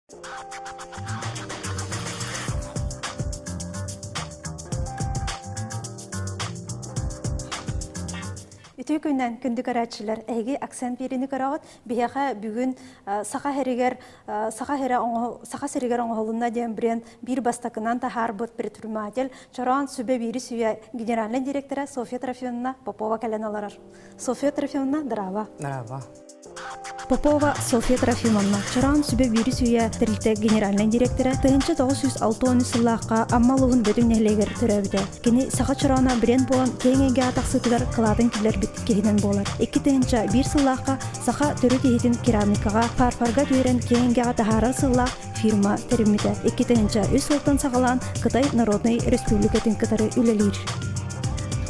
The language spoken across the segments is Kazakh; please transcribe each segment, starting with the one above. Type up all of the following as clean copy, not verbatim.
Ütü gündən gündük araççılar əgi aksan birini qarağıt, biyaqa bugün saqa seriger oğuluna diyen bir bastakından tahar bot предприниматель, çaran sübe biri süye generalin direktörü Sofya Trofimовна Popova kalen alarar. Sofya Trofimовна, zdravo. Zdravo. Popova Sofya Trofimовна, çaran sübe biri süye generalin direktörü, tığınca 906 sılaqqa ammalığın bötün nehleger törəbide. Kini saqa çarana biren boğan kengenge ataqsıtılar kıladın killer bittik kehinen boğlar. Eki tığınca bir sılaqqa saqa törü tehitin keramikaga, farfarga töyren kengenge ataharar sılaq firma terimide. Eki tığınca üs oltan sağalan Kıtay Народный Республикатын kıtarı ülelir.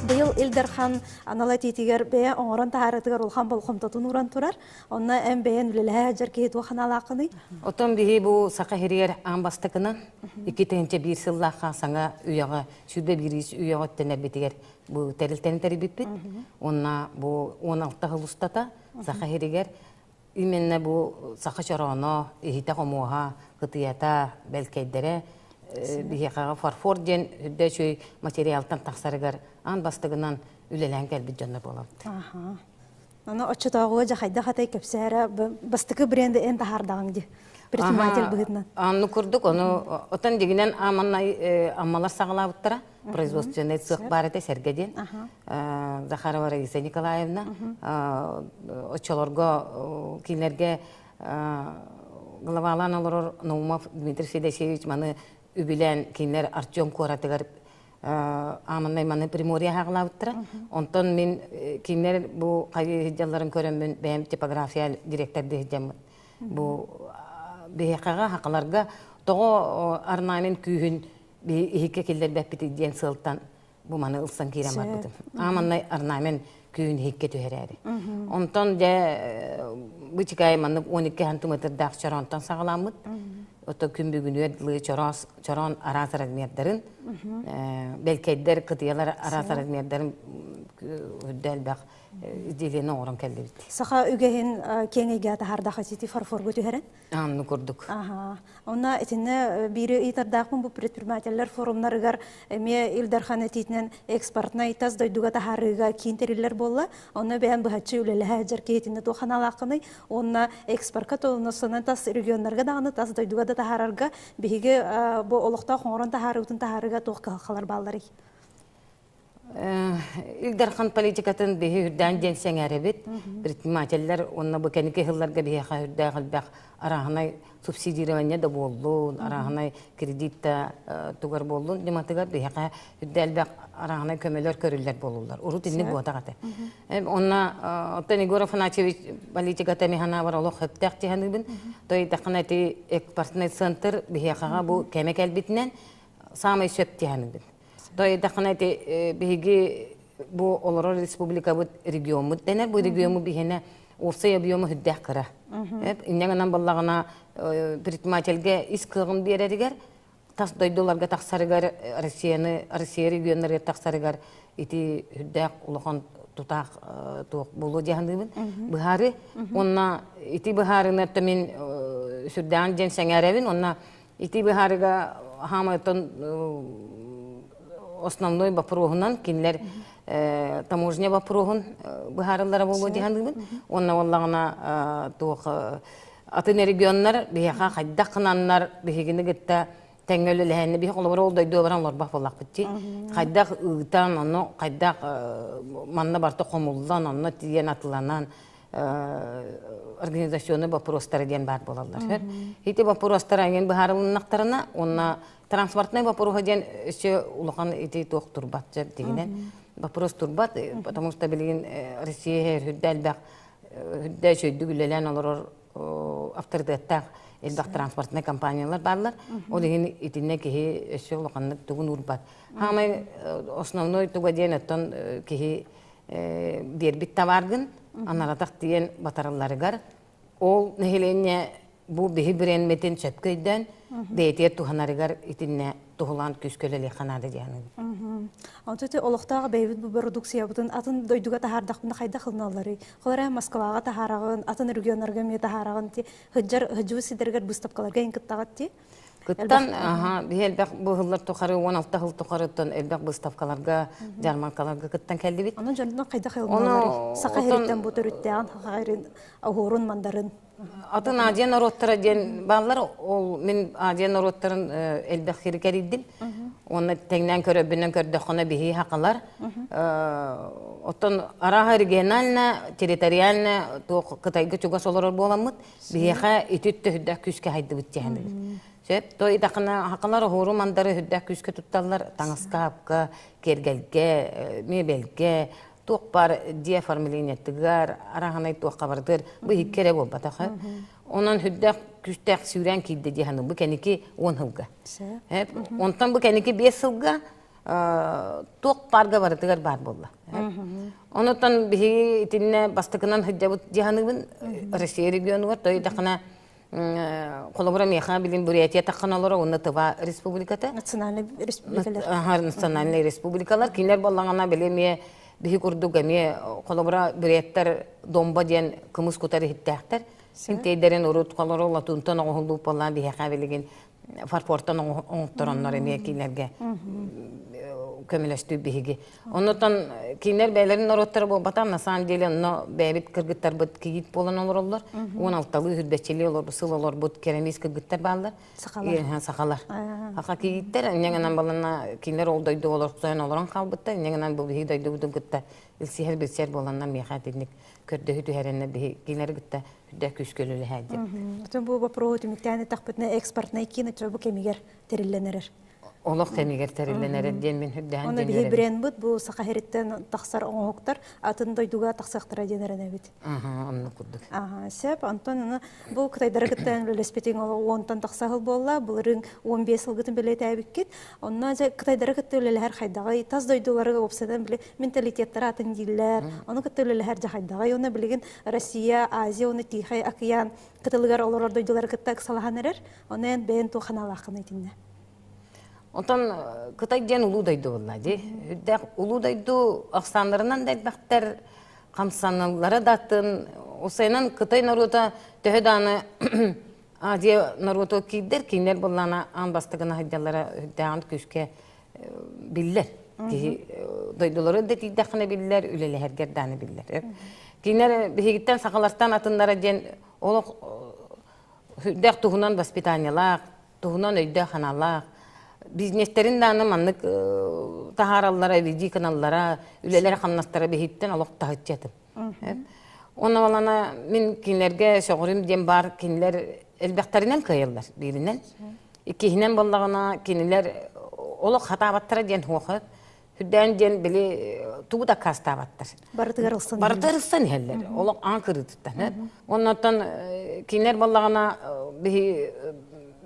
Быйыл Илдархан аналитикер бәя оңоран тахарытыгар улхан болхомтотун уран турар. Онна эм бәян үлеләһә җәркәйт вахан алакыны. Отон биһи бу сака хирияр амбастыкынан 2-нче bir сыллаха саңа уяга сүдә бирис уяга тенә битигер бу терилтен терибит. Онна бу 16 хылыстата сака хирияр именно бу сака чарана ихита комоха кытыята белкәйдәре бихаға фарфор ден үддәшөй материалтан тақсарыгар ан бастығынан үлелән кәлбіт жонна болады. Аны очытағуы жақайда қатай көпсәрі бастығы бренді ән тахардағың де предприниматель бұғытынан. Анны күрдік, оны отан дегінен аммалар сағылабыттыра, производственный сық бар әте сәргеден. Захарова Раиса Николаевна, очаларға, кейлерге главалан олар Наумов Дмитрий Федосеевич маны үбілән кейлер Артем Коратыгар амындай маны Примория хағылабыттыра. Онтон мен кейлер бұл қайы хиджаларын көрімін бәйім типография директорды хиджамын. Бұл бейқаға хақыларға тоғы арнаймен күйін бейхеке келдер бәппеті ден сылттан бұл маны ұлсан кейрамар бұдым. Амындай арнаймен күйін хекке түйерәрі. Онтон де бұчықай маны 12 сантиметрдақ чаронтан сағыламыд. Ото күн бүгін өйділі чарон арас размердерін, белкейдер кытыялар арас размердерін үддәл бәқ изделені оғырын кәлді бітті. Сақа үгейін кеңеге атахардаға сети фарфорғы түйерен? Анны көрдік. Онна әтіне бири итардақпын бұл предпринимателлер форумларығар әме Илдархан әтетінен экспортына итаз дойдуға тахарыға кейінтерілер болла. Онна бәйін бұхатшы үлелі әжір кейтіні тоқан алақыны. Онна экспортқа толынысынан тас регионларға дағыны тас дойдуға да тахарарға бейге бұл олықта қоңырын тахарығытын тахарыға тоқ қалар баллары. Илдархан политикатын бейі үрдән ден сәңәрі предпринимателлер онна бұл кәнеке хылларға бейі үрдән қалбақ арағынай субсидирование да болу, арағынай кредитта тугар болу, дематыгар бейі үрдән бәқ арағынай көмелер көрілер болулар. Уру тінні бұғата қаты. Онна Оттан Егоров Фанатьевич политиката механа бар олық хөптәқ тиханыбын. Той тақын әті экспортный центр бейі бұл кәмек әлбетінен самай сөп тиханыбын. Той тақын әті бейгі бұл Олар Республика бұл регион мұд дәнер, бұл регион мұд бейіне Орса ябиомы хүддәк қыра. Иннеңінен баллағына предпринимательге ис қылғын берерігер, тас дойдоларға тақсарығар, Россия регионларға тақсарығар, ити хүддәк ұлыған тұтақ туық болу дегендігін. Бұхары, онна ити бұхарыны әттімен сүрдән жен сәңәрәвін, онна ити бұхарыға хамайтын основной вопросынан кинлер таможня вопросун бухарылары болу дегендигин. Онна валлагына тух атын регионнар бияха хайдак кынаннар бигини гетте теңөлөлөһөнү бих олор олдойду баран олор бак болак битти. Хайдак ыгтан аны хайдак манна барты комулдан аны тиен атыланан организацияны вопростары ден бар болалар. Эти вопростары ген бухарылынактарына онна транспортный вопрос ден еще улахан эти тух турбат дегенен. Вопрос турбат, потому что билген Россия хүддәлбәк хүддә шөйдүгүләлән олар авторитеттак элбак транспортный компаниялар барлар. Ол деген итинне ки еще улаханны тугун урбат. Хамай основной туга ден оттан ки дербит товаргын анаратак диен батаралларыгар. Ол нехеленне bu bihi birenmetin çöpköyden beytiye tuhanarıgar itinne tuhulan küsköleli kanada diyanı. Антыты олохтаға бейбіт бұл продукция бұтын атын дойдуға тахардақпында қайда қылыналары. Қолара Москваға тахарағын, атын регионарға ме тахарағын те, хыджу сидергер бұстапқаларға енкіттағат те. Кыттан, элбек bu hıllar toqarı, 16 hıl toqarıttan elbek bu stavkalarga, jarmankalarga kıttan keldi bit. Onun canından қайда қылыналары. Сақа хереттен бұты өріттеған, ağurun mandарын. Atın Asiya narodtara diyen bağlar, min Asiya narodtарын elbek hirker iddim. Onu tengden körü, binden körü döküne bihi haqalar. Otan ara regionalna, teritorialna, Kıtayga çuga solar bolamıt, bihi ha itüttü hüddak küske haydı biteceğini. Söp, to idakına haqalar horu mandarı hüddak küske tuttallar, tanıska hapka, kergelge, mebelge, toqpar diye formüliyettigar, arahanay toqqa bardır, bu hikkere bol batağı. Onun hüddak küstek süren kiydi diyehanı, bu keniki 10 hılga. Ondan bu keniki 5 hılga, toqparga bardıgar bar bolla. Ondan bihi itinne bastıkınan hüddabut diyehanı Rusya regionu var, to idakına Kolabora meha bilin Buriyatiya taqqanalara onu tıva respublikata. Nasyonalny respublikalar. Nasyonalny respublikalar. Kinler ballağına bilemiye bihi kurdu gemiye kolabora Buriyatlar domba diyen kımız kutarı hittahtar. Sinteyderin urut kolabora latuntan oğuldu pallan bihi qabiligin farportan oğutturanlar emiye kinlerge kömüleştü bihigi. Ondan kinler beylerin orotları bu batam nasan deli onu beybit kırgıtlar bud kiyit bolan olurlar. 16'lı hürdetçili olur, sıl olur bud keremis kırgıtlar bağlar. Sakalar. Sakalar. Haka kiyitler, nengenen balana kinler oldaydı olur, soyan oluran kalbıtta, nengenen bu bihi daydı budun gıtta. İlsiher bir ser bolanlar miyahat ednik. Kördü hüdü herenne bihi kinler gıtta hüdde küskölülü hadi. Bu vapro tümükten takpetne eksportna ikini çabuk kemiger terillenir. Олық тәмегер тәрелленер ден мен хүддән Оны бие брен бут, бу сақа хереттен тақсар оңоқтар, атын дойдуға тақсақтыра денеріне бит. Оны құддық. Сәп, Антон, бұл қытайдары күттен леспетен олы 10-тан тақсағыл болла, бұл рың 15 ылғытын біле тәбік кет. Онна қытайдары күтті өлелер қайдағы, таз дойдулары опсадан біле менталитеттары атын дейлер, оны күтті өлелер жа қайдағы, оны білеген Россия, Азия, оны Тихай, Океан, күтілігер олар дойдулары күтті ақсалаған әрер, оны бәйін туқана лақын айтынне. Ondan Kıtay diyen ulu daydı vallahi. Ulu daydı aksanlarından da elbakter kamsanlara datın. O sayınan Kıtay naruta töhüdanı Asiya naruta kider kinler bollana an bastığına hüdyalara hüdyan küske biller. Daydıları da tiydakını biller, üleli her gerdanı biller. Kinler bihigitten sakalartan atınlara diyen olu hüdyak tuhunan vaspitanyalar, tuhunan öydü hanalar. Bizneslerin de anlamanlık taharallara, vidi kanallara, ülelere hamnastara behitten alıp tahıtçatım. Ona valana min kinlerge şoğurum diyen bar kinler elbekterinden kıyırlar birinden. İkihinen bollağına kinler oluk hatabattara diyen hoğu. Hüdden diyen bili tuğu da kastabattar. Barıtırılsın heller. Oluk ankırı tuttan. Ondan kinler bollağına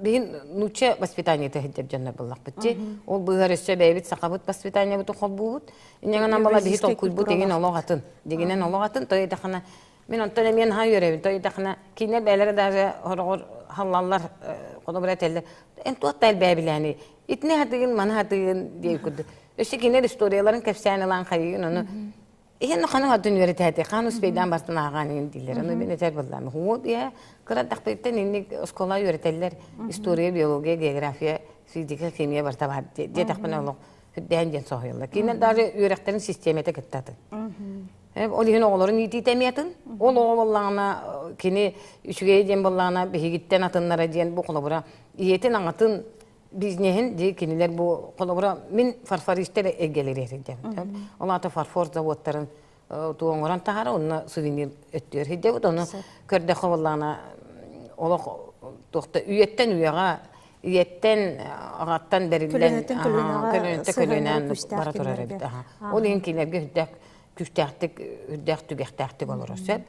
bihin nuçe vaspitaniye tehcep cennet Allah bitti. Ol bu herişçe beybit sakabut vaspitaniye butu kol buğut. İnyangan bala bihi tol kulbu degin olağatın. Deginen olağatın. Toy dakana min ondan emeyen ha yörevi. Toy dakana kinler beylere dahi horğur hallallar kodobret eller. En tuat del beybilani. İtne hatıgın mana hatıgın diye kudu. İşte kinler istoriyaların kefsiyani lan kayın onu. İhen kanı hatun yöreti hati. Kanus beyden bastın ağanın diller. Onu beni terbiyeler. Hu diye kırat dakbetten indik oskola yöreteller. Historia, biyologiya, geografiya, fizika, kimya bartabat diye dakbena olur. Hüdden jen sohuyallar. Kinler daha yöreklerin sistemete gittatın. Olihin oğulların iti temiyatın. Ol oğullarına kini üçüge jen bollağına behigitten atınlara jen bu kolabura. İyetin anlatın biznehin diye kiniler bu kolabura min farfaristele egeleri edeceğim. Onlar da farfor zavodların tuğun oran tahara onunla suvenir ötüyor. Hidde bu da onu körde kovallarına olak tohta üyetten üyağa üyetten ağattan berilen kölönete kölönen baratorar ebit. O linkilerge hüddek küçtəktik, hüddek tügəxtəktik olur o söp.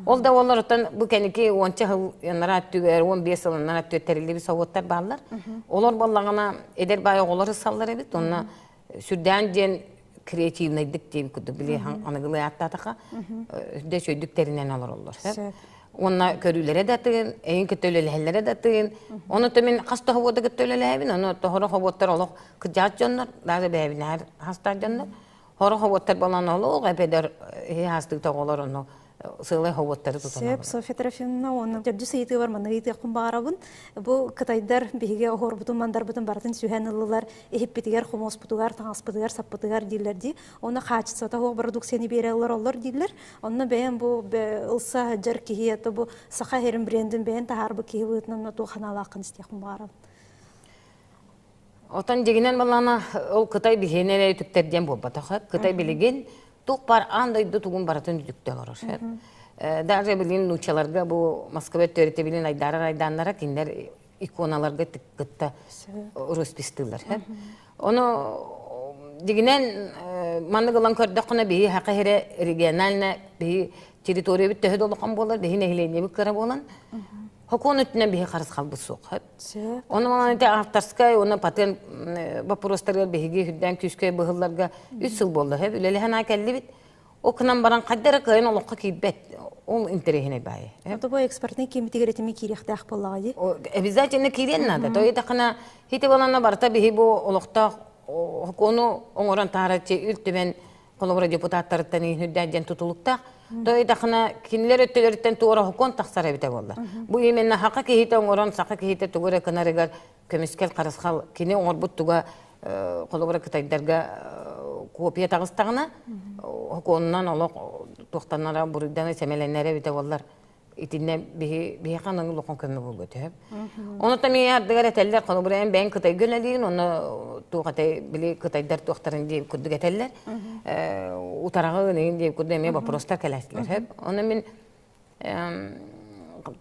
Ol da onlardan bu keniki 10 yıl yanlara tüger, 15 yıl yanlara tüterili bir savutlar bağlar. Onlar ballağına eder bayağı oları sallar ebit. Onunla sürden jen kreativnaydık diye bir kudu bile anıgılı hatta taka. Hüdde söydüklerinden olur olur. Онна көрүләре дә тыгын, эйин көтөлөләһәләре дә тыгын. Оны төмен каста хобода көтөлөләһәбин, оны тохора хоботтар олох кыжат жоннор, даже бәбинәр хастар жоннор. Хора хоботтар балан олох, эпедер хастык тоголор оны сылай хоботтары тутана. Сеп Софья Трофимовна оны жабды сайты бар мана ите кумбарабын. Бу кытайдар биге охор бутун мандар бутун бартын сүйәнлылар, эһиппетигер хомос бутугар, таңаспытыгар, саппытыгар дилерди. Оны хачсата хо продукцияны берелер алар дилер. Онны бәян бу ылса жар кихиятты бу саха херин брендин бәян тахарбы кихибытнын ту ханалакын исте кумбарабын. Отан дегенен балана ол Кытай бихенеле түптерден болбатахат. Кытай билеген туқпар андайды тугун баратын дүктелер. Даже билин нучаларга бу Москва төрете билин айданнара киндер иконаларга тиккытта роспистылар. Оны дегенен мандыгылан көрдөккүнө бии хакыхере региональна бии территория бит төһөд олокан болар, бии нехилене биккара болан. Хокон үтүнөн бии карыс калбы сук. Оны манате авторская, оны патент вопростарга биги хүдден күскө быгылларга 3 жыл болду. Үлеле хана келди бит. Окунан баран каддара кайын олокка кийбет. Ол интерехине бай. Это бу экспортный кемитигеретими кирихтах боллагы. Обязательно кирен надо. То это хана хите балана барта биги бу олокта хокону оңоран тарачы үлтүбен колобра депутаттардан хүдден тутулукта. То это хана кинлер өттөлөрдөн туора хокон таксара бите болду. Бу именно хакка кихите оңорон сакка кихите тугура канарыгар көмүскел карасхал кини оңорбут туга колобра кытайдарга копия тагыстагына хоконнан олок токтанара бурдан семеленере бите боллар. Итинне бии канын локон көмө болду деп. Оны та мен ардыгар этеллер колобра бен Кытай гөлөдүн, оны тугатай били Кытайдар токтарын деп күрдүк этеллер. Утарагы неген деп күрдү мен вопростар келестилер. Оны мен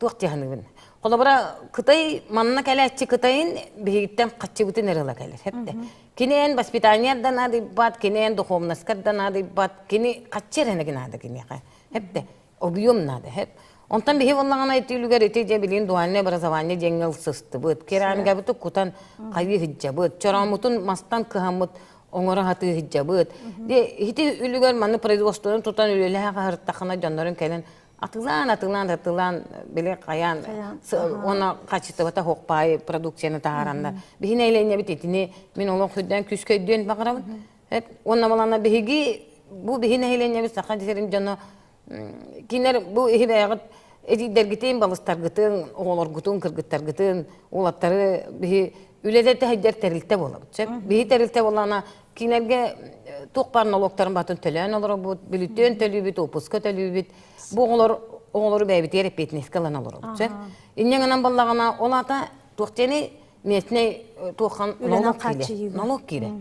туктягынын. Колобра Кытай манна келечи Кытайын бигиттен качыбытын эрела келер хепте. Кинен воспитаниярдан ады бат, кинен духовнаскардан ады бат, кини качеренеген ады кини хепте. Объем надо хеп. Онтан бихи воллагана итилүгер итеже билин дуальне образование жеңил сысты быт. Керамига буту кутан кайы хиджа быт. Чорамутун мастан кыхамут оңора хаты хиджа быт. Де хити үлүгер маны производствонун тутан үлеле хагырттахына жоннорун келен атылан биле каян она качеството хокпай продукцияны тааранда. Бихине элене битетини мен олон хүдден күскөйдөн багарабын. Онна балана бихиги бу бихине элене бит сака дерин жоно кинер бу ихибагыт эдидергитин балыстаргытын, оголоргутун, кыргыттаргытын, улаттары бихи үледете хәҗәр терилте булып. Бихи терилте булана кинерге тукпар налогтарын батын төлөн олар бу билүтөн төлүбүт, опуска төлүбүт. Бу оголору бәйбит ереп бетнескалан олар. Иннеңнән баллагана олата туктени местне тухан налог кире.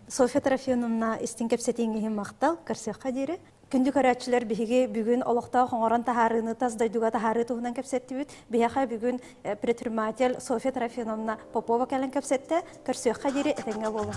Софья Трофимовна истинкепсетиңге мактал, карсык кадире. Күндүк арачылар биге бүгүн олокта хоңорон тахарыны таздайдуга тахары туһунан кепсеттибит. Бияха бүгүн предприниматель Софья Трофимовна Попова келен кепсетте. Көрсөк кадире этеңге болу.